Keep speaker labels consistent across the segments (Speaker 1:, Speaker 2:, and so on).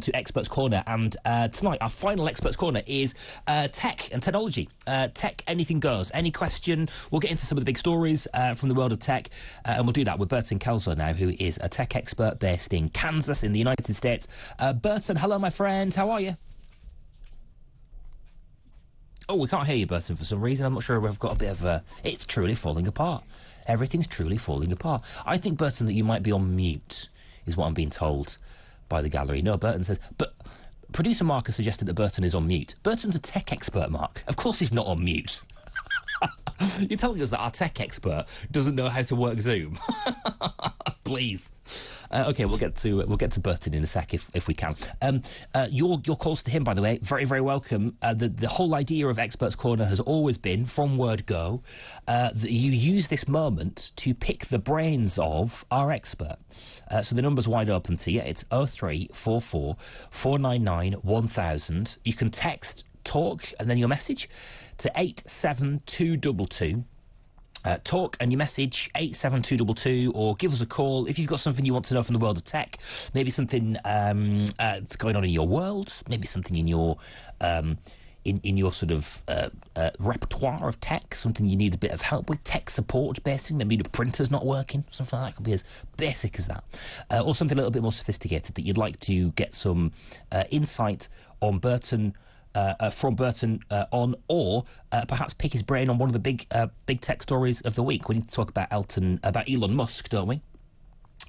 Speaker 1: to Experts Corner, and tonight our final Experts Corner is tech and technology. Tech, anything goes. Any question, we'll get into some of the big stories from the world of tech, and we'll do that with Burton Kelso now, who is a tech expert based in Kansas in the United States. Burton, hello my friend, how are you? Oh, we can't hear you, Burton, for some reason. I'm not sure. We've got a bit of a... It's truly falling apart. Everything's truly falling apart. I think, Burton, that you might be on mute, is what I'm being told by the gallery. No, Burton says... But producer Mark has suggested that Burton is on mute. Burton's a tech expert, Mark. Of course he's not on mute. You're telling us that our tech expert doesn't know how to work Zoom? Please. Okay, we'll get to Burton in a sec if we can. Your calls to him, by the way, very, very welcome. The whole idea of Experts Corner has always been, from word go, that you use this moment to pick the brains of our expert. So the number's wide open to you. It's 0344 499 1000. You can text talk and then your message to 87222. Talk and your message 87222, or give us a call if you've got something you want to know from the world of tech. Maybe something that's going on in your world, maybe something in your in your sort of repertoire of tech, something you need a bit of help with, tech support basically. Maybe the printer's not working, something like that. Could be as basic as that, or something a little bit more sophisticated that you'd like to get some insight on Burton. From Burton on, or perhaps pick his brain on one of the big tech stories of the week. We need to talk about Elon Musk, don't we?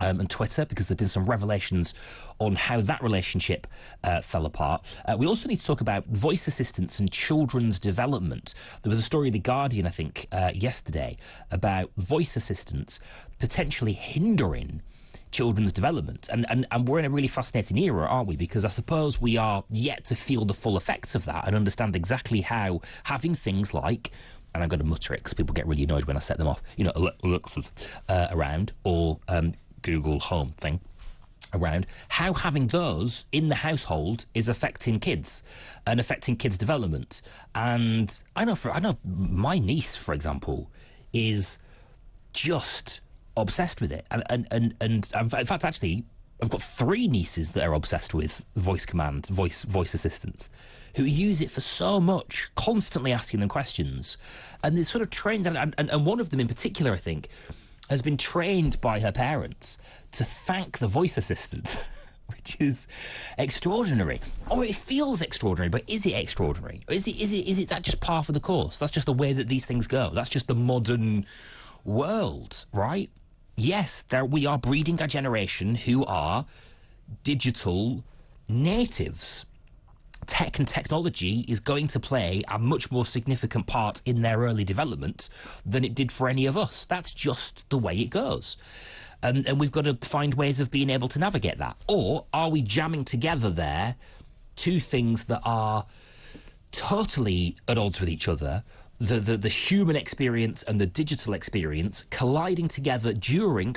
Speaker 1: And Twitter, because there've been some revelations on how that relationship fell apart. We also need to talk about voice assistants and children's development. There was a story in The Guardian, I think, yesterday about voice assistants potentially hindering children's development, and we're in a really fascinating era, aren't we? Because I suppose we are yet to feel the full effects of that and understand exactly how having things like, and I'm going to mutter it because people get really annoyed when I set them off, you know, Alexa's around, or Google Home thing around, how having those in the household is affecting kids and affecting kids' development. And I know my niece, for example, is just obsessed with it, and in fact, actually, I've got 3 nieces that are obsessed with voice assistants, who use it for so much, constantly asking them questions, and they're sort of trained, and one of them in particular, I think, has been trained by her parents to thank the voice assistant, which is extraordinary. Or it feels extraordinary, but is it extraordinary? Or is it that just par for the course? That's just the way that these things go. That's just the modern world, right? Yes, we are breeding a generation who are digital natives. Tech and technology is going to play a much more significant part in their early development than it did for any of us. That's just the way it goes. And we've got to find ways of being able to navigate that. Or are we jamming together there two things that are totally at odds with each other? The human experience and the digital experience colliding together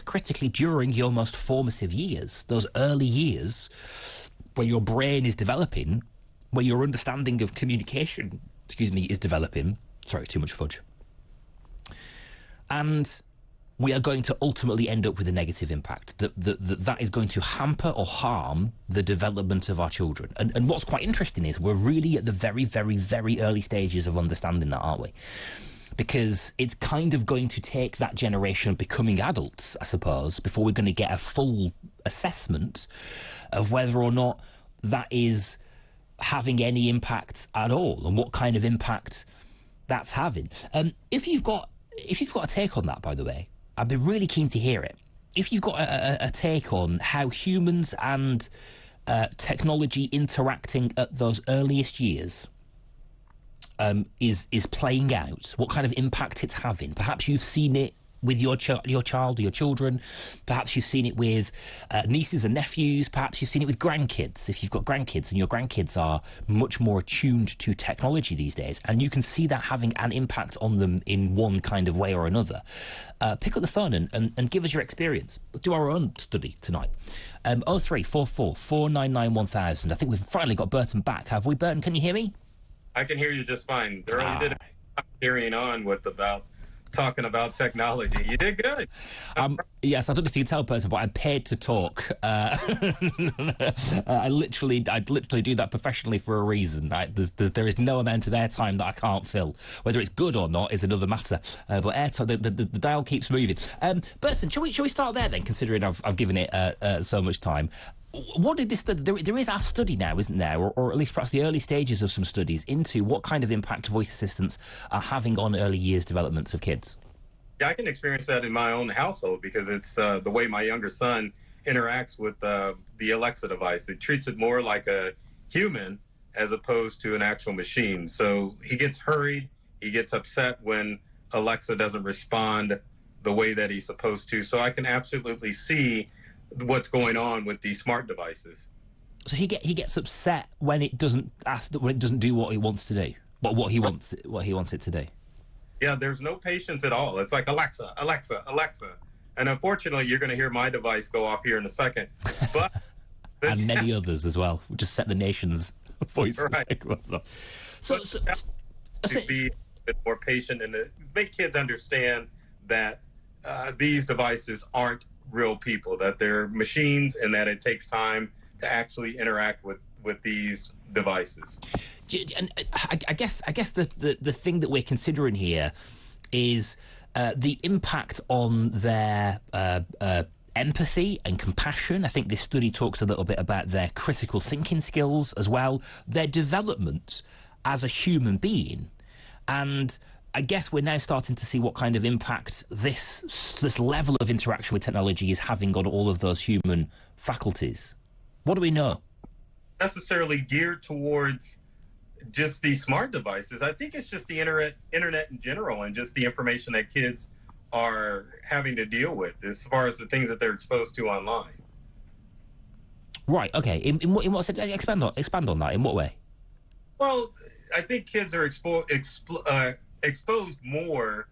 Speaker 1: critically during your most formative years, those early years where your brain is developing, where your understanding of communication, is developing. Sorry, too much fudge. And we are going to ultimately end up with a negative impact that is going to hamper or harm the development of our children. And what's quite interesting is we're really at the very, very, very early stages of understanding that, aren't we? Because it's kind of going to take that generation becoming adults, I suppose, before we're going to get a full assessment of whether or not that is having any impact at all and what kind of impact that's having. If you've got a take on that, by the way, I'd be really keen to hear it. If you've got a take on how humans and technology interacting at those earliest years is playing out, what kind of impact it's having. Perhaps you've seen it with your child or your children. Perhaps you've seen it with nieces and nephews. Perhaps you've seen it with grandkids. If you've got grandkids and your grandkids are much more attuned to technology these days, and you can see that having an impact on them in one kind of way or another, pick up the phone and give us your experience. We'll do our own study tonight. 0344 499 1000. I think we've finally got Burton back, have we? Burton, can you hear me?
Speaker 2: I can hear you just fine. They're only did carrying on with about talking about technology. You did good.
Speaker 1: Yes, I don't know if you can tell, person, but I'm paid to talk. I'd literally do that professionally for a reason. There is no amount of airtime that I can't fill. Whether it's good or not is another matter. But airtime, the dial keeps moving. Burton, shall we start there then? Considering I've given it so much time. What did this study? There is our study now, isn't there, or at least perhaps the early stages of some studies into what kind of impact voice assistants are having on early years developments of kids.
Speaker 2: Yeah, I can experience that in my own household because it's the way my younger son interacts with the Alexa device. It treats it more like a human as opposed to an actual machine. So he gets hurried. He gets upset when Alexa doesn't respond the way that he's supposed to. So I can absolutely see what's going on with these smart devices.
Speaker 1: So he gets upset when it doesn't do what he wants to do, but what he wants it to do.
Speaker 2: Yeah, there's no patience at all. It's like Alexa, Alexa, Alexa, and unfortunately, you're going to hear my device go off here in a second. But
Speaker 1: and many others as well. We just set the nation's voice.
Speaker 2: Right.
Speaker 1: So
Speaker 2: to be a bit more patient and to make kids understand that these devices aren't real people, that they're machines, and that it takes time to actually interact with these devices.
Speaker 1: And I guess the thing that we're considering here is the impact on their empathy and compassion. I think this study talks a little bit about their critical thinking skills as well, their development as a human being, and I guess we're now starting to see what kind of impact this level of interaction with technology is having on all of those human faculties. What do we know?
Speaker 2: Necessarily geared towards just these smart devices. I think it's just the internet in general, and just the information that kids are having to deal with as far as the things that they're exposed to online.
Speaker 1: Right. Okay. In what sense? Expand on that. In what way?
Speaker 2: Well, I think kids are exposed more,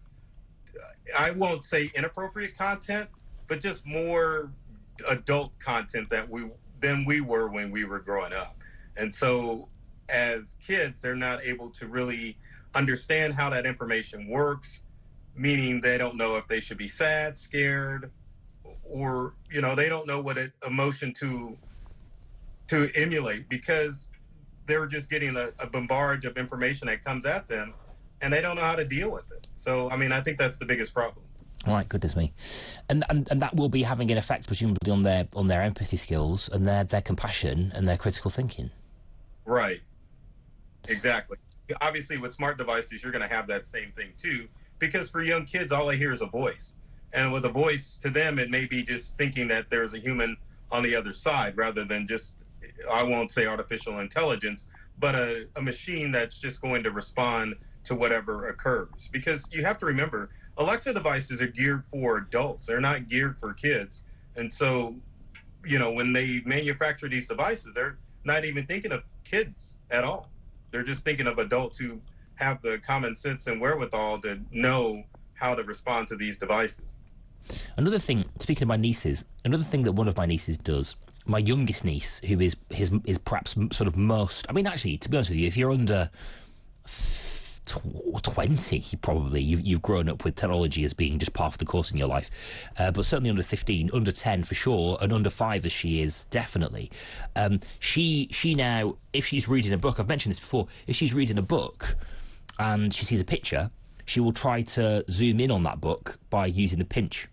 Speaker 2: I won't say inappropriate content, but just more adult content than we were when we were growing up. And so as kids, they're not able to really understand how that information works, meaning they don't know if they should be sad, scared, or, they don't know what emotion to emulate, because they're just getting a bombardment of information that comes at them, and they don't know how to deal with it. So, I think that's the biggest problem.
Speaker 1: Right, goodness me, and that will be having an effect presumably on their empathy skills and their compassion and their critical thinking.
Speaker 2: Right, exactly. Obviously, with smart devices, you're going to have that same thing too, because for young kids, all they hear is a voice, and with a voice, to them, it may be just thinking that there's a human on the other side, rather than just, I won't say artificial intelligence, but a machine that's just going to respond to whatever occurs. Because you have to remember, Alexa devices are geared for adults. They're not geared for kids. And so, when they manufacture these devices, they're not even thinking of kids at all. They're just thinking of adults who have the common sense and wherewithal to know how to respond to these devices.
Speaker 1: Another thing, speaking of my nieces, another thing that one of my nieces does, my youngest niece, who is perhaps sort of most, actually, to be honest with you, if you're under 20, you've grown up with technology as being just part of the course in your life, but certainly under 15, under 10 for sure, and under 5 as she is definitely. She now, if she's reading a book, I've mentioned this before, if she's reading a book and she sees a picture, she will try to zoom in on that book by using the pinch.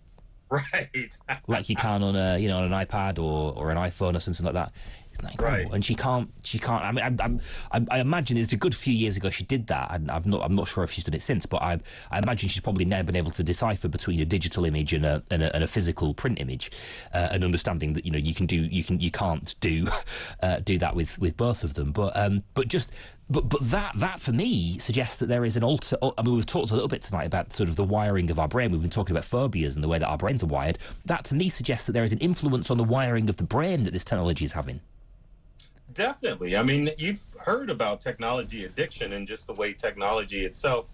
Speaker 2: Right.
Speaker 1: Like you can on on an iPad or an iPhone or something like that. Isn't that incredible?
Speaker 2: Right.
Speaker 1: And she can't. I imagine it's a good few years ago she did that, and I'm not sure if she's done it since. But I imagine she's probably now been able to decipher between a digital image and a physical print image, and understanding that you can't do that with both of them. But that for me suggests that there is an alter. We've talked a little bit tonight about sort of the wiring of our brain. We've been talking about phobias and the way that our brains are wired. That to me suggests that there is an influence on the wiring of the brain that this technology is having.
Speaker 2: Definitely. You've heard about technology addiction and just the way technology itself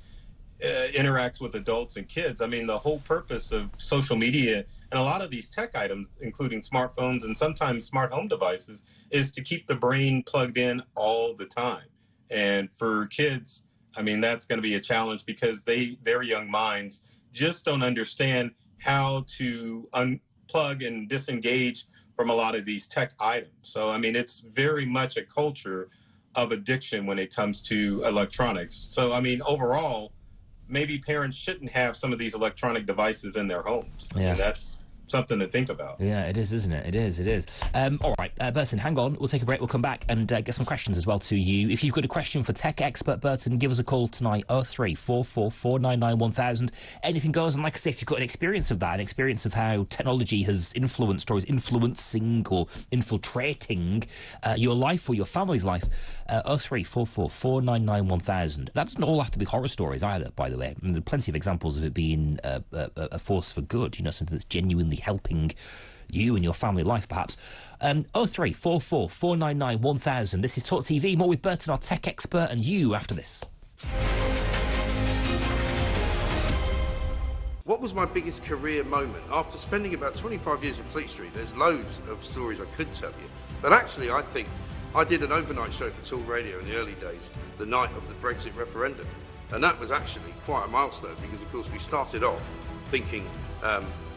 Speaker 2: interacts with adults and kids. The whole purpose of social media and a lot of these tech items, including smartphones and sometimes smart home devices, is to keep the brain plugged in all the time. And for kids, that's going to be a challenge because their young minds just don't understand how to unplug and disengage from a lot of these tech items. So, I mean, it's very much a culture of addiction when it comes to electronics. So, I mean, overall, maybe parents shouldn't have some of these electronic devices in their homes.
Speaker 1: Yeah.
Speaker 2: And that's something to think about.
Speaker 1: Yeah, it is, isn't it? It is. All right, Burton, hang on. We'll take a break. We'll come back and get some questions as well to you. If you've got a question for tech expert Burton, give us a call tonight, 03444991000. Anything goes. And like I say, if you've got an experience of that, an experience of how technology has influenced or is influencing or infiltrating your life or your family's life, 03444991000. That doesn't all have to be horror stories either, by the way. I mean, there are plenty of examples of it being a force for good, something that's genuinely helping you and your family life, perhaps. 03444991000. This is Talk TV. More with Burton, our tech expert, and you after this.
Speaker 3: What was my biggest career moment? After spending about 25 years in Fleet Street, there's loads of stories I could tell you. But actually, I think I did an overnight show for Talk Radio in the early days, the night of the Brexit referendum. And that was actually quite a milestone because, of course, we started off thinking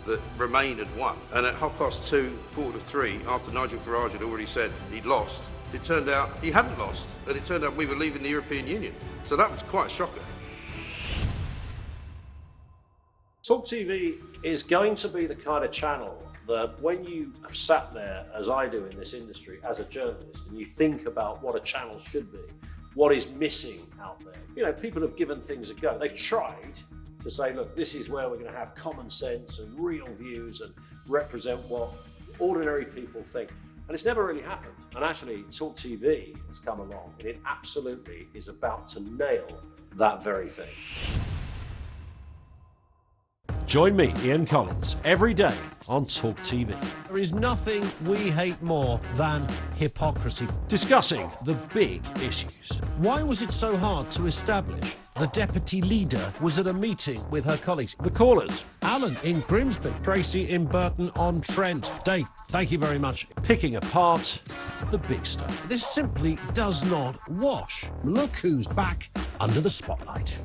Speaker 3: that Remain had won. And at 2:30, 2:45, after Nigel Farage had already said he'd lost, it turned out he hadn't lost. And it turned out we were leaving the European Union. So that was quite a shocker.
Speaker 4: Talk TV is going to be the kind of channel that when you have sat there, as I do in this industry, as a journalist, and you think about what a channel should be, what is missing out there. People have given things a go. They've tried to say, look, this is where we're going to have common sense and real views and represent what ordinary people think. And it's never really happened. And actually, Talk TV has come along, and it absolutely is about to nail that very thing.
Speaker 5: Join me, Ian Collins, every day on Talk TV.
Speaker 6: There is nothing we hate more than hypocrisy.
Speaker 5: Discussing the big issues.
Speaker 6: Why was it so hard to establish the deputy leader was at a meeting with her colleagues?
Speaker 5: The callers.
Speaker 6: Alan in Grimsby, Tracy in Burton-on-Trent. Dave, thank you very much.
Speaker 5: Picking apart the big stuff.
Speaker 6: This simply does not wash. Look who's back under the spotlight.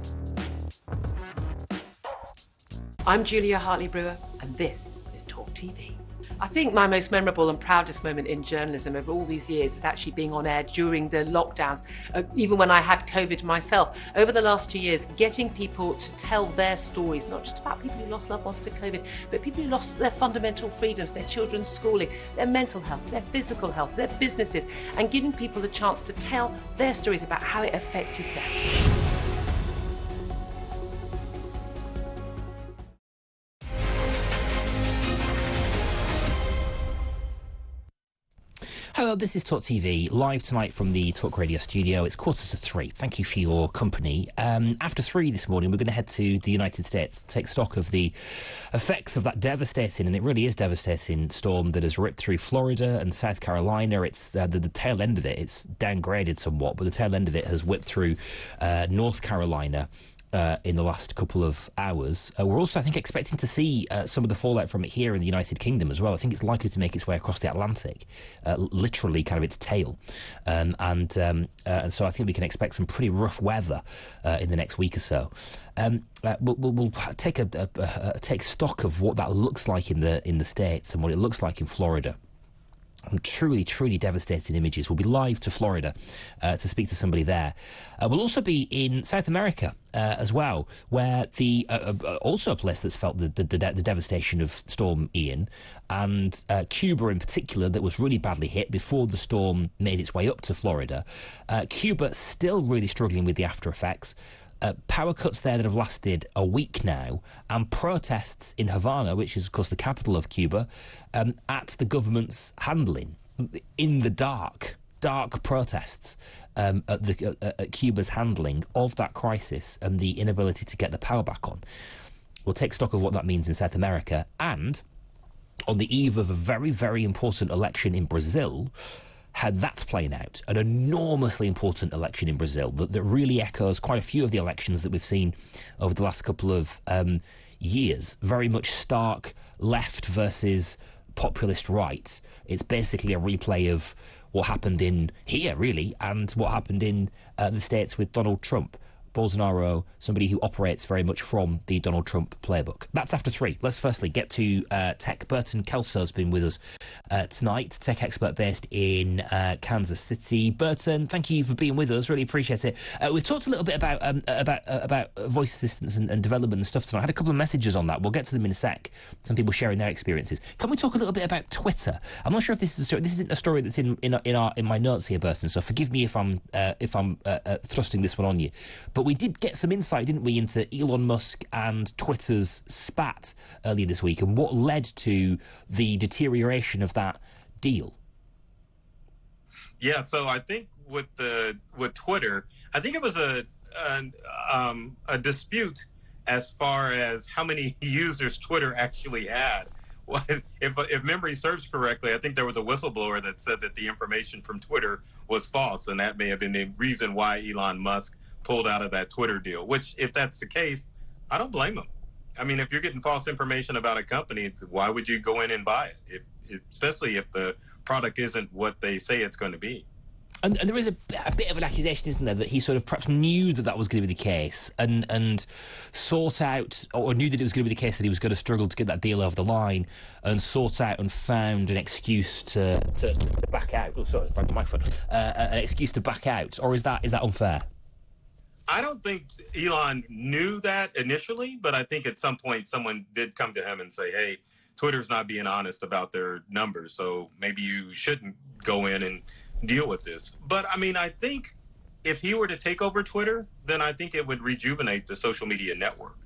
Speaker 7: I'm Julia Hartley-Brewer, and this is Talk TV. I think my most memorable and proudest moment in journalism over all these years is actually being on air during the lockdowns, even when I had COVID myself. Over the last 2 years, getting people to tell their stories, not just about people who lost loved ones to COVID, but people who lost their fundamental freedoms, their children's schooling, their mental health, their physical health, their businesses, and giving people the chance to tell their stories about how it affected them.
Speaker 1: Hello, this is Talk TV, live tonight from the Talk Radio studio. It's 2:45. Thank you for your company. After 3 this morning, we're going to head to the United States to take stock of the effects of that devastating, and it really is devastating, storm that has ripped through Florida and South Carolina. It's the tail end of it. It's downgraded somewhat, but the tail end of it has whipped through North Carolina in the last couple of hours. We're also, I think, expecting to see some of the fallout from it here in the United Kingdom as well. I think it's likely to make its way across the Atlantic, literally kind of its tail. And so I think we can expect some pretty rough weather in the next week or so. We'll take stock of what that looks like in the States and what it looks like in Florida. Truly, truly devastating images. We'll be live to Florida to speak to somebody there. We'll also be in South America as well, where also a place that's felt the devastation of Storm Ian, and Cuba in particular, that was really badly hit before the storm made its way up to Florida. Cuba still really struggling with the after effects. Power cuts there that have lasted a week now, and protests in Havana, which is, of course, the capital of Cuba, at the government's handling, in the dark protests at Cuba's handling of that crisis and the inability to get the power back on. We'll take stock of what that means in South America, and on the eve of a very, very important election in Brazil, how that's playing out, an enormously important election in Brazil that really echoes quite a few of the elections that we've seen over the last couple of years. Very much stark left versus populist right. It's basically a replay of what happened in here, really, and what happened in the States with Donald Trump. Bolsonaro somebody who operates very much from the Donald Trump playbook? That's after 3. Let's firstly get to tech. Burton Kelso has been with us tonight, tech expert based in Kansas City. Burton, thank you for being with us. Really appreciate it. We've talked a little bit about voice assistants and development and stuff tonight. I had a couple of messages on that. We'll get to them in a sec. Some people sharing their experiences. Can we talk a little bit about Twitter? I'm not sure if this is a story. This isn't a story that's in my notes here, Burton. So forgive me if I'm thrusting this one on you. But we did get some insight, didn't we, into Elon Musk and Twitter's spat earlier this week and what led to the deterioration of that deal.
Speaker 2: Yeah, so I think with Twitter, I think it was a dispute as far as how many users Twitter actually had. Well, if memory serves correctly, I think there was a whistleblower that said that the information from Twitter was false, and that may have been the reason why Elon Musk pulled out of that Twitter deal, which, if that's the case, I don't blame him. I mean, if you're getting false information about a company, why would you go in and buy it? Especially if the product isn't what they say it's going to be.
Speaker 1: And there is a bit of an accusation, isn't there, that he sort of perhaps knew that was going to be the case and sought out, or knew that it was going to be the case that he was going to struggle to get that deal over the line, and sought out and found an excuse to back out. Oh, sorry, my microphone. An excuse to back out, or is that unfair?
Speaker 2: I don't think Elon knew that initially, but I think at some point someone did come to him and say, hey, Twitter's not being honest about their numbers, so maybe you shouldn't go in and deal with this. But I mean, I think if he were to take over Twitter, then I think it would rejuvenate the social media network.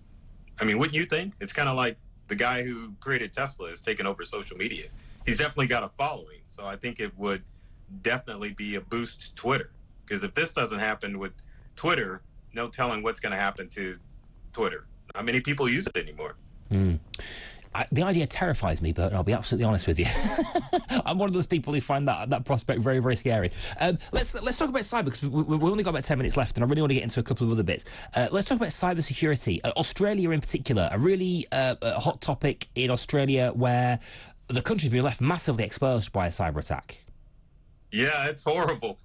Speaker 2: I mean, wouldn't you think? It's kind of like the guy who created Tesla is taking over social media. He's definitely got a following. So I think it would definitely be a boost to Twitter. Because if this doesn't happen with Twitter, no telling what's going to happen to Twitter. How many people use it anymore?
Speaker 1: The idea terrifies me, but I'll be absolutely honest with you. I'm one of those people who find that prospect very, very scary. Let's talk about cyber, because we've only got about 10 minutes left, and I really want to get into a couple of other bits. Let's talk about cybersecurity. Australia in particular, a really hot topic in Australia where the country's been left massively exposed by a cyber attack.
Speaker 2: Yeah, it's horrible.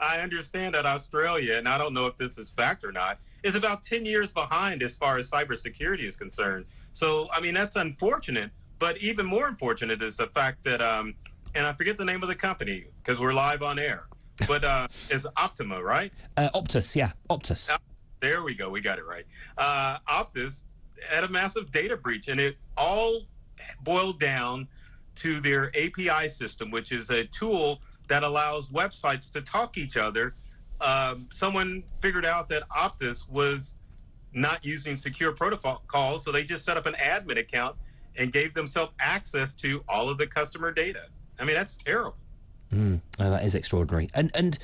Speaker 2: I understand that Australia, and I don't know if this is fact or not, is about 10 years behind as far as cybersecurity is concerned. So, I mean, that's unfortunate, but even more unfortunate is the fact that, and I forget the name of the company because we're live on air, but it's Optima, right?
Speaker 1: Optus, yeah, Optus.
Speaker 2: There we go, we got it right. Optus had a massive data breach, and it all boiled down to their API system, which is a tool that allows websites to talk each other. Someone figured out that Optus was not using secure protocols, so they just set up an admin account and gave themselves access to all of the customer data. I mean, that's terrible.
Speaker 1: That is extraordinary. And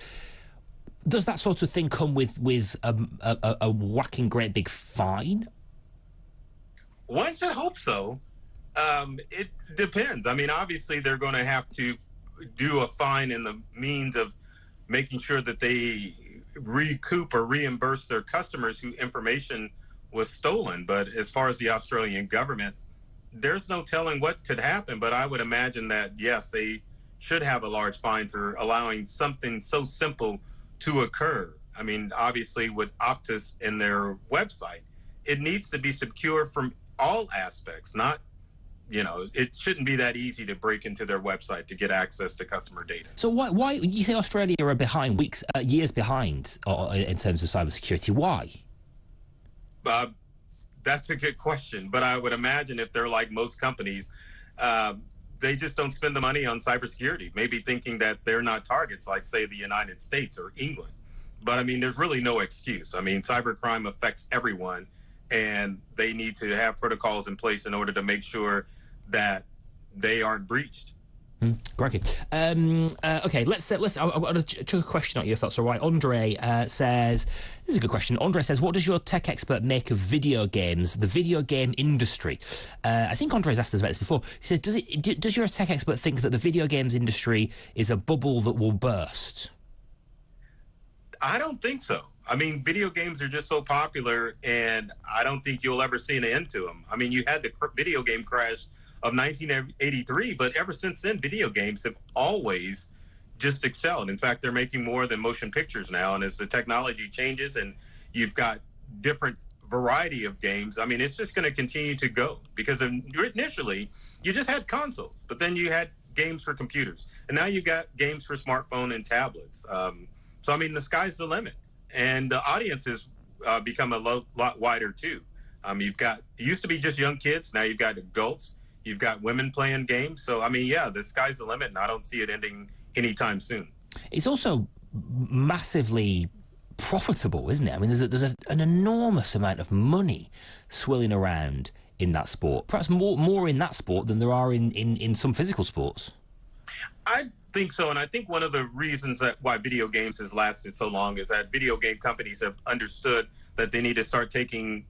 Speaker 1: does that sort of thing come with a whacking great big fine?
Speaker 2: One should hope so. It depends. I mean, obviously, they're going to have to do a fine in the means of making sure that they recoup or reimburse their customers whose information was stolen. But as far as the Australian government, there's no telling what could happen. But I would imagine that, yes, they should have a large fine for allowing something so simple to occur. I mean, obviously, with Optus in their website, it needs to be secure from all aspects, not, you know, it shouldn't be that easy to break into their website to get access to customer data.
Speaker 1: So why you say Australia are behind, years behind in terms of cybersecurity? Why?
Speaker 2: That's a good question, but I would imagine if they're like most companies, they just don't spend the money on cybersecurity, maybe thinking that they're not targets like, say, the United States or England. But, I mean, there's really no excuse. I mean, cybercrime affects everyone, and they need to have protocols in place in order to make sure that they aren't breached.
Speaker 1: Crikey. Okay, let's. I want to chuck a question at you, if that's all right. Andre says, this is a good question. Andre says, what does your tech expert make of video games, the video game industry? I think Andre's asked us about this before. He says, does your tech expert think that the video games industry is a bubble that will burst?
Speaker 2: I don't think so. I mean, video games are just so popular, and I don't think you'll ever see an end to them. I mean, you had the video game crash of 1983, but ever since then, video games have always just excelled. In fact, they're making more than motion pictures now. And as the technology changes and you've got different variety of games, I mean, it's just going to continue to go, because initially you just had consoles, but then you had games for computers, and now you got games for smartphone and tablets. So, I mean, the sky's the limit, and the audience has become a lot wider too. It used to be just young kids. Now you've got adults, you've got women playing games. So, I mean, yeah, the sky's the limit, and I don't see it ending anytime soon.
Speaker 1: It's also massively profitable, isn't it? I mean, there's an enormous amount of money swirling around in that sport. Perhaps more in that sport than there are in some physical sports.
Speaker 2: I think so, and I think one of the reasons that why video games has lasted so long is that video game companies have understood that they need to start taking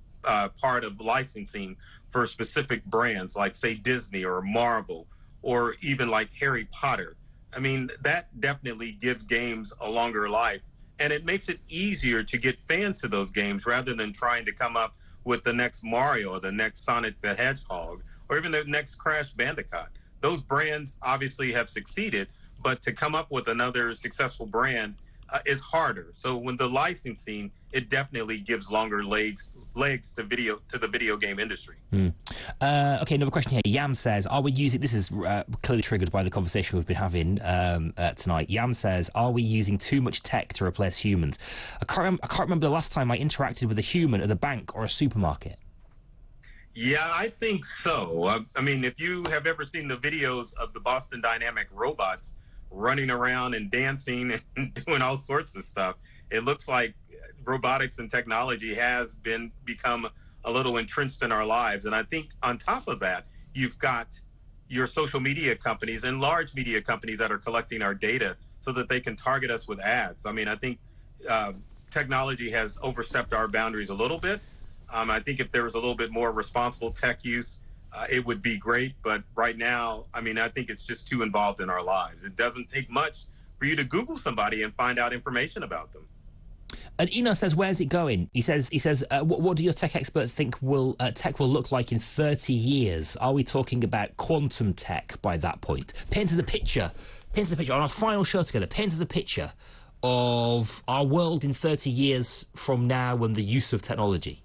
Speaker 2: part of licensing for specific brands, like, say, Disney or Marvel, or even like Harry Potter. I mean, that definitely gives games a longer life, and it makes it easier to get fans to those games rather than trying to come up with the next Mario or the next Sonic the Hedgehog or even the next Crash Bandicoot. Those brands obviously have succeeded, but to come up with another successful brand is harder. So when the licensing, it definitely gives longer legs to the video game industry.
Speaker 1: Okay, another question here. Yam says, are we using, this is clearly triggered by the conversation we've been having tonight. Yam says, are we using too much tech to replace humans? I can't remember the last time I interacted with a human at a bank or a supermarket.
Speaker 2: Yeah, I think so. I mean, if you have ever seen the videos of the Boston Dynamic robots running around and dancing and doing all sorts of stuff, it looks like robotics and technology has become a little entrenched in our lives. And I think on top of that, you've got your social media companies and large media companies that are collecting our data so that they can target us with ads. I mean, I think technology has overstepped our boundaries a little bit. I think if there was a little bit more responsible tech use, it would be great. But right now, I mean, I think it's just too involved in our lives. It doesn't take much for you to Google somebody and find out information about them.
Speaker 1: And Eno says, where's it going? He says, what do your tech experts think tech will look like in 30 years? Are we talking about quantum tech by that point? Paint us a picture on our final show together. Paint us a picture of our world in 30 years from now and the use of technology.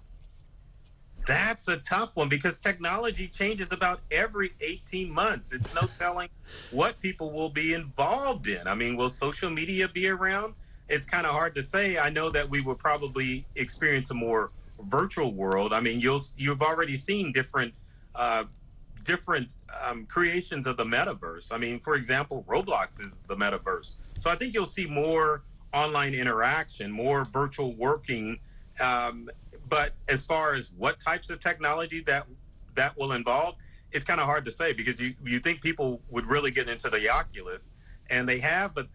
Speaker 2: That's a tough one because technology changes about every 18 months. It's no telling what people will be involved in. I mean, will social media be around? It's kind of hard to say. I know that we will probably experience a more virtual world. I mean, you've already seen different creations of the metaverse. I mean, for example, Roblox is the metaverse. So I think you'll see more online interaction, more virtual working. But as far as what types of technology that will involve, it's kind of hard to say because you think people would really get into the Oculus, and they have, but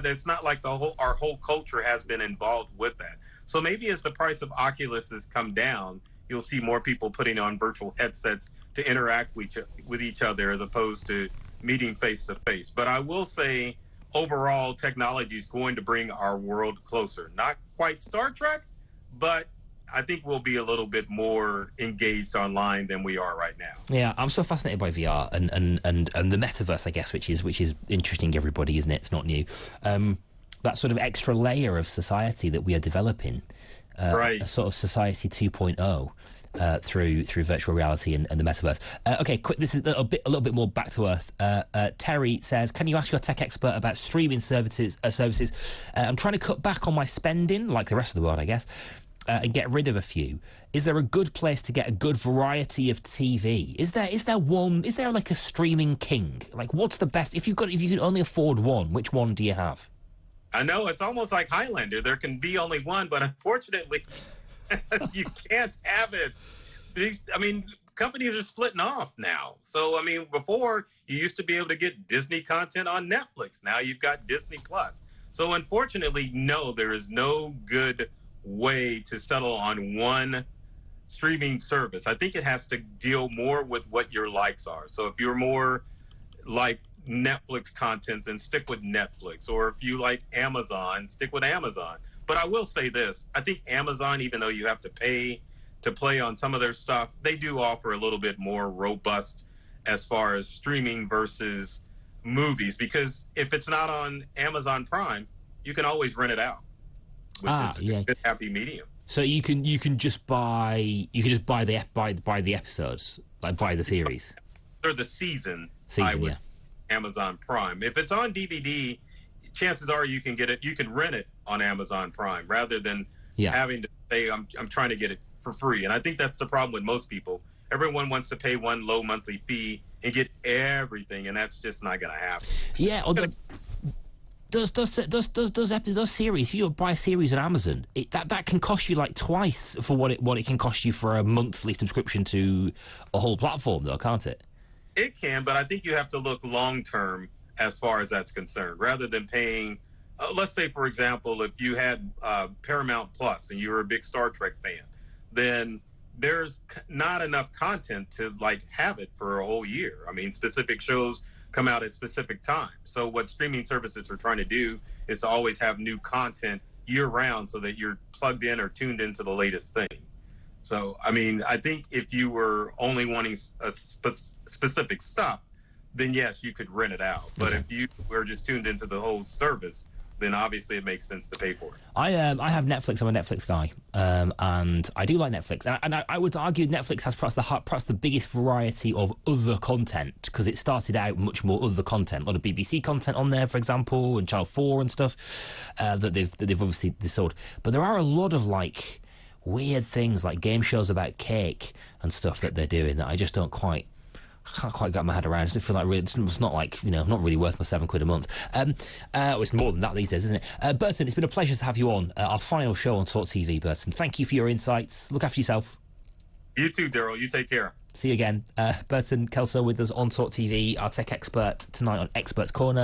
Speaker 2: it's not like our whole culture has been involved with that. So maybe as the price of Oculus has come down, you'll see more people putting on virtual headsets to interact with each other as opposed to meeting face to face. But I will say, overall, technology is going to bring our world closer. Not quite Star Trek, but I think we'll be a little bit more engaged online than we are right now.
Speaker 1: Yeah, I'm so fascinated by VR and the metaverse, I guess, which is interesting everybody, isn't it? It's not new. That sort of extra layer of society that we are developing,
Speaker 2: right?
Speaker 1: A sort of society 2.0 through virtual reality and the metaverse. Okay, quick. This is a little bit more back to earth. Terry says, "Can you ask your tech expert about streaming services? I'm trying to cut back on my spending, like the rest of the world, I guess." And get rid of a few. Is there a good place to get a good variety of TV? Is there like a streaming king? Like, what's the best? If you can only afford one, which one do you have?
Speaker 2: I know it's almost like Highlander. There can be only one, but unfortunately, you can't have it. I mean, companies are splitting off now. So, I mean, before you used to be able to get Disney content on Netflix. Now you've got Disney Plus. So, unfortunately, no, there is no good way to settle on one streaming service. I think it has to deal more with what your likes are. So if you're more like Netflix content, then stick with Netflix. Or if you like Amazon, stick with Amazon. But I will say this, I think Amazon, even though you have to pay to play on some of their stuff, they do offer a little bit more robust as far as streaming versus movies, because if it's not on Amazon Prime, you can always rent it out, which is a good happy medium.
Speaker 1: So you can just buy the episodes, like buy the series
Speaker 2: or the season. Amazon Prime. If it's on DVD, chances are you can get it. You can rent it on Amazon Prime rather than having to say I'm trying to get it for free. And I think that's the problem with most people. Everyone wants to pay one low monthly fee and get everything, and that's just not going to happen.
Speaker 1: Yeah. Those series, if you buy a series on Amazon, that can cost you like twice for what it can cost you for a monthly subscription to a whole platform, though, can't it?
Speaker 2: It can, but I think you have to look long term as far as that's concerned, rather than paying. Let's say, for example, if you had Paramount Plus and you were a big Star Trek fan, then there's not enough content to like have it for a whole year. I mean, specific shows come out at specific times. So what streaming services are trying to do is to always have new content year round so that you're plugged in or tuned into the latest thing. So, I mean, I think if you were only wanting a specific stuff, then yes, you could rent it out. But if you were just tuned into the whole service, then obviously it makes sense to pay for it.
Speaker 1: I have Netflix. I'm a Netflix guy, and I do like Netflix. And I would argue Netflix has perhaps the biggest variety of other content, because it started out much more other content, a lot of BBC content on there, for example, and Channel 4 and stuff that they've obviously sold. But there are a lot of like weird things, like game shows about cake and stuff that they're doing that I just can't quite get my head around. I feel like it's not like, not really worth my £7 a month. It's more than that these days, isn't it? Burton, it's been a pleasure to have you on our final show on Talk TV, Burton. Thank you for your insights. Look after yourself.
Speaker 2: You too, Daryl. You take care.
Speaker 1: See you again. Burton Kelso with us on Talk TV, our tech expert tonight on Expert Corner.